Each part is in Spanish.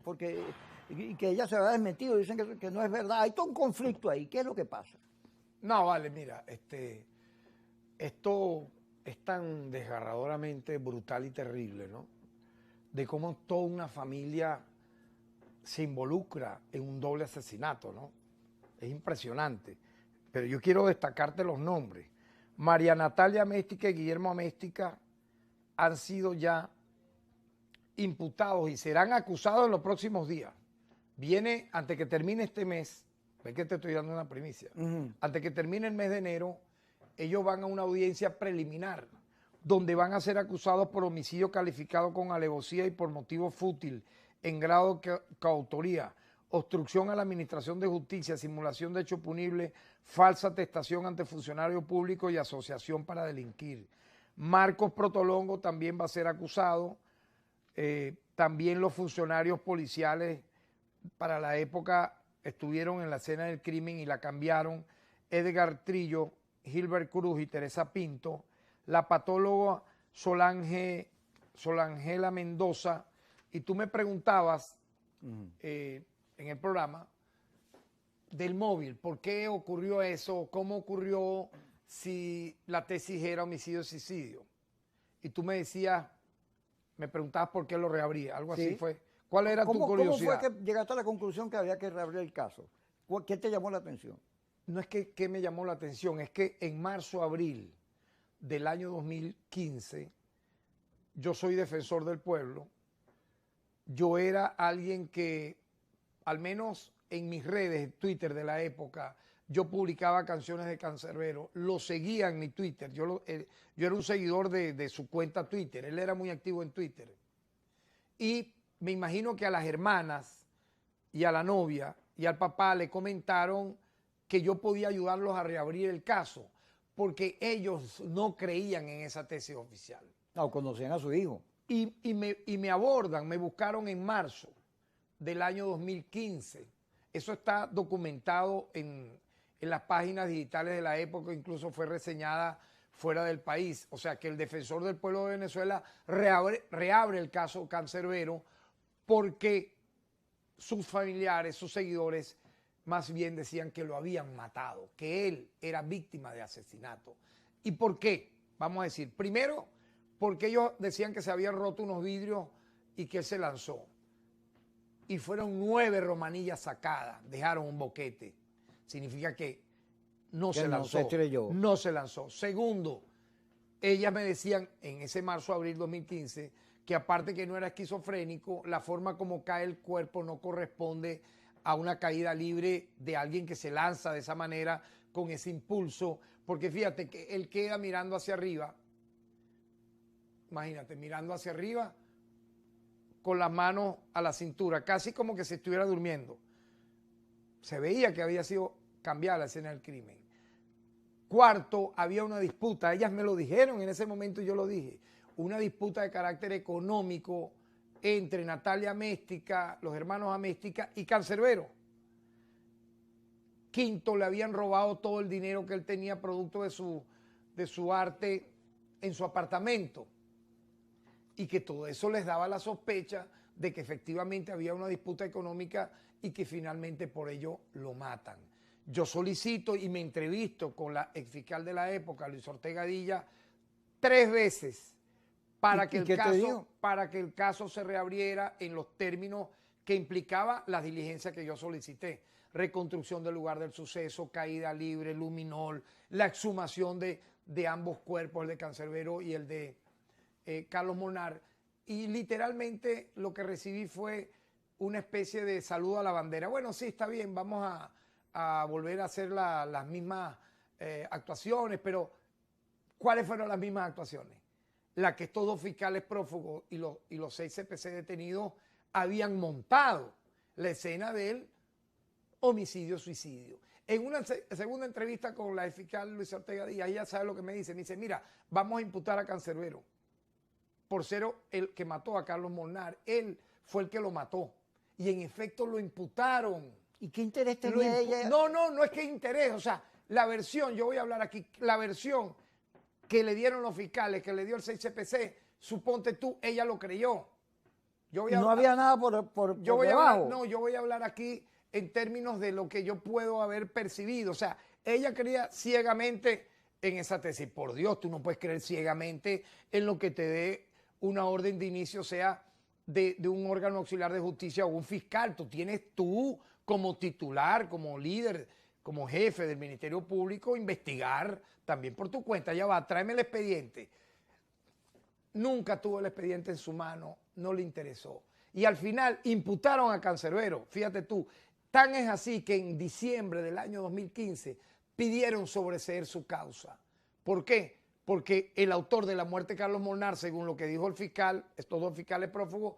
porque y que ella se había desmentido, dicen que no es verdad. Hay todo un conflicto ahí. ¿Qué es lo que pasa? No, vale, mira, esto es tan desgarradoramente brutal y terrible, ¿no? De cómo toda una familia se involucra en un doble asesinato, ¿no? Es impresionante. Pero yo quiero destacarte los nombres. María Natalia Améstica y Guillermo Améstica han sido ya imputados y serán acusados en los próximos días. Viene, antes que termine este mes, ves que te estoy dando una primicia, antes que termine el mes de enero, ellos van a una audiencia preliminar, donde van a ser acusados por homicidio calificado con alevosía y por motivo fútil, en grado de coautoría, obstrucción a la administración de justicia, simulación de hecho punible, falsa atestación ante funcionario público y asociación para delinquir. Marcos Protolongo también va a ser acusado, también los funcionarios policiales para la época estuvieron en la escena del crimen y la cambiaron, Edgar Trillo, Gilbert Cruz y Teresa Pinto, la patóloga Solangela Mendoza, y tú me preguntabas en el programa del móvil, ¿por qué ocurrió eso? ¿Cómo ocurrió? Si la tesis era homicidio-suicidio. Y tú me decías, me preguntabas por qué lo reabría, algo así fue. ¿Cuál era tu curiosidad? ¿Cómo fue que llegaste a la conclusión que había que reabrir el caso? ¿Qué te llamó la atención? No es que me llamó la atención, es que en marzo, abril del año 2015, yo soy defensor del pueblo, yo era alguien que, al menos en mis redes, Twitter de la época, yo publicaba canciones de Canserbero, lo seguía en mi Twitter, yo era un seguidor de su cuenta Twitter, él era muy activo en Twitter. Y me imagino que a las hermanas y a la novia y al papá le comentaron que yo podía ayudarlos a reabrir el caso, porque ellos no creían en esa tesis oficial. No, conocían a su hijo. Y me abordan, me buscaron en marzo del año 2015. Eso está documentado en las páginas digitales de la época, incluso fue reseñada fuera del país. O sea que el defensor del pueblo de Venezuela reabre el caso Canserbero porque sus familiares, sus seguidores, más bien decían que lo habían matado, que él era víctima de asesinato. ¿Y por qué? Vamos a decir, primero, porque ellos decían que se habían roto unos vidrios y que él se lanzó. Y fueron 9 romanillas sacadas, dejaron un boquete. Significa que no se lanzó. No se estrelló. No se lanzó. Segundo, ellas me decían en ese marzo-abril 2015 que aparte que no era esquizofrénico, la forma como cae el cuerpo no corresponde a una caída libre de alguien que se lanza de esa manera con ese impulso, porque fíjate que él queda mirando hacia arriba, imagínate, mirando hacia arriba con las manos a la cintura, casi como que se estuviera durmiendo. Se veía que había sido cambiada la escena del crimen. Cuarto, había una disputa, ellas me lo dijeron en ese momento y yo lo dije, una disputa de carácter económico entre Natalia Améstica, los hermanos Améstica y Canserbero. Quinto, le habían robado todo el dinero que él tenía producto de su arte en su apartamento y que todo eso les daba la sospecha de que efectivamente había una disputa económica y que finalmente por ello lo matan. Yo solicito y me entrevisto con la exfiscal de la época, Luis Ortega Dilla, 3 veces para que el caso se reabriera en los términos que implicaba las diligencias que yo solicité. Reconstrucción del lugar del suceso, caída libre, luminol, la exhumación de ambos cuerpos, el de Canserbero y el de Carlos Molnar. Y literalmente lo que recibí fue una especie de saludo a la bandera. Bueno, sí, está bien, vamos a volver a hacer las mismas actuaciones, pero ¿cuáles fueron las mismas actuaciones? La que estos 2 fiscales prófugos y los 6 CPC detenidos habían montado la escena del homicidio-suicidio. En una segunda entrevista con la fiscal Luis Ortega Díaz, ella sabe lo que me dice. Me dice, mira, vamos a imputar a Canserbero por ser el que mató a Carlos Molnar. Él fue el que lo mató. Y en efecto lo imputaron. ¿Y qué interés tenía ella? No es que interés. O sea, la versión, yo voy a hablar aquí, la versión que le dieron los fiscales, que le dio el 6CPC, suponte tú, ella lo creyó. No había nada por debajo. Yo voy a hablar aquí en términos de lo que yo puedo haber percibido. O sea, ella creía ciegamente en esa tesis. Por Dios, tú no puedes creer ciegamente en lo que te dé una orden de inicio, sea de un órgano auxiliar de justicia o un fiscal. Tú como titular, como líder, como jefe del Ministerio Público, investigar también por tu cuenta. Ya va, tráeme el expediente. Nunca tuvo el expediente en su mano, no le interesó. Y al final imputaron a Cancerbero, fíjate tú. Tan es así que en diciembre del año 2015 pidieron sobreseer su causa. ¿Por qué? Porque el autor de la muerte de Carlos Molnar, según lo que dijo el fiscal, estos dos fiscales prófugos,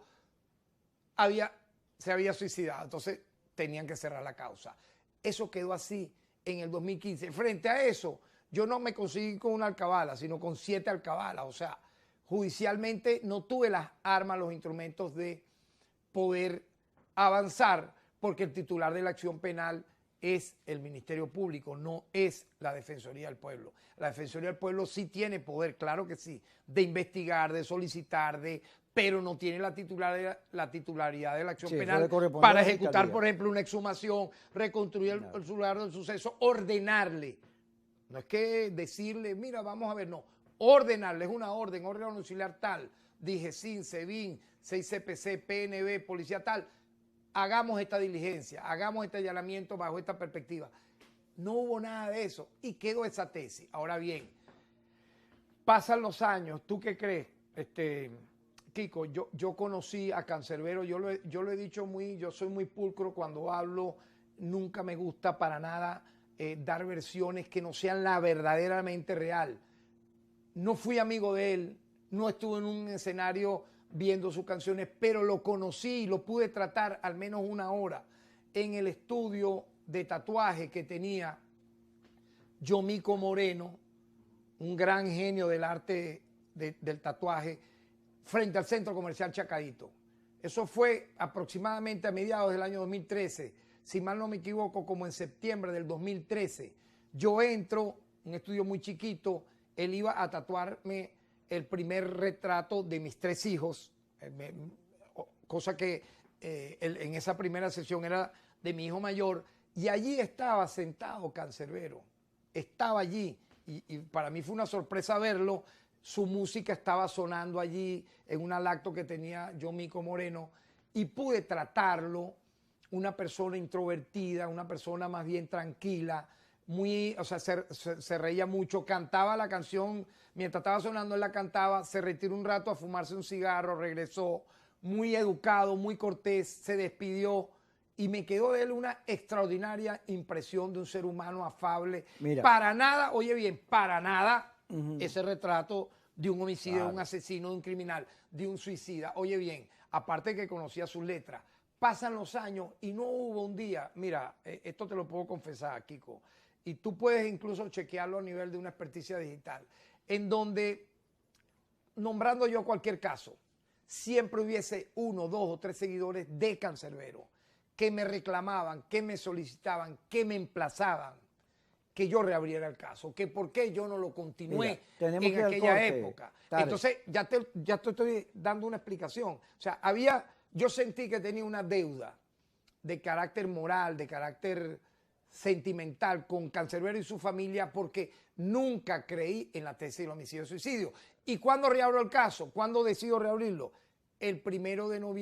se había suicidado. Entonces tenían que cerrar la causa. Eso quedó así en el 2015. Frente a eso, yo no me conseguí con una alcabala, sino con 7 alcabalas. O sea, judicialmente no tuve las armas, los instrumentos de poder avanzar, porque el titular de la acción penal es el Ministerio Público, no es la Defensoría del Pueblo. La Defensoría del Pueblo sí tiene poder, claro que sí, de investigar, de solicitar, pero no tiene la titularidad de la acción penal para ejecutar, por ejemplo, una exhumación, reconstruir el lugar del suceso, ordenarle. No es que decirle, mira, vamos a ver, no. Ordenarle, es una orden auxiliar tal, DIGESIN, SEBIN, 6CPC, PNB, policía tal, hagamos esta diligencia, hagamos este allanamiento bajo esta perspectiva. No hubo nada de eso y quedó esa tesis. Ahora bien, pasan los años, ¿tú qué crees? Kiko, yo conocí a Cancerbero, yo lo he dicho yo soy muy pulcro cuando hablo, nunca me gusta para nada dar versiones que no sean la verdaderamente real. No fui amigo de él, no estuve en un escenario viendo sus canciones, pero lo conocí y lo pude tratar al menos una hora en el estudio de tatuaje que tenía Yomico Moreno, un gran genio del arte del tatuaje, frente al Centro Comercial Chacaíto. Eso fue aproximadamente a mediados del año 2013, si mal no me equivoco, como en septiembre del 2013. Yo entro, un estudio muy chiquito, él iba a tatuarme el primer retrato de mis 3 hijos, cosa que en esa primera sesión era de mi hijo mayor, y allí estaba sentado Cancerbero, estaba allí, y para mí fue una sorpresa verlo. Su música estaba sonando allí en una lacto que tenía Yomico Moreno, y pude tratarlo, una persona introvertida, una persona más bien tranquila, o sea, se reía mucho, cantaba la canción, mientras estaba sonando él la cantaba, se retiró un rato a fumarse un cigarro, regresó, muy educado, muy cortés, se despidió y me quedó de él una extraordinaria impresión de un ser humano afable. Mira. Para nada, oye bien, para nada ese retrato de un homicidio, de un asesino, de un criminal, de un suicida. Oye bien, aparte que conocía sus letras, pasan los años y no hubo un día, mira, esto te lo puedo confesar, Kiko, y tú puedes incluso chequearlo a nivel de una experticia digital, en donde, nombrando yo cualquier caso, siempre hubiese 1, 2 o 3 seguidores de Cancerbero que me reclamaban, que me solicitaban, que me emplazaban que yo reabriera el caso, que por qué yo no lo continué en aquella época. Entonces, ya te estoy dando una explicación. O sea, yo sentí que tenía una deuda de carácter moral, de carácter sentimental con Cancerbero y su familia, porque nunca creí en la tesis del homicidio-suicidio. ¿Y cuándo reabro el caso? ¿Cuándo decido reabrirlo? El 1 de noviembre.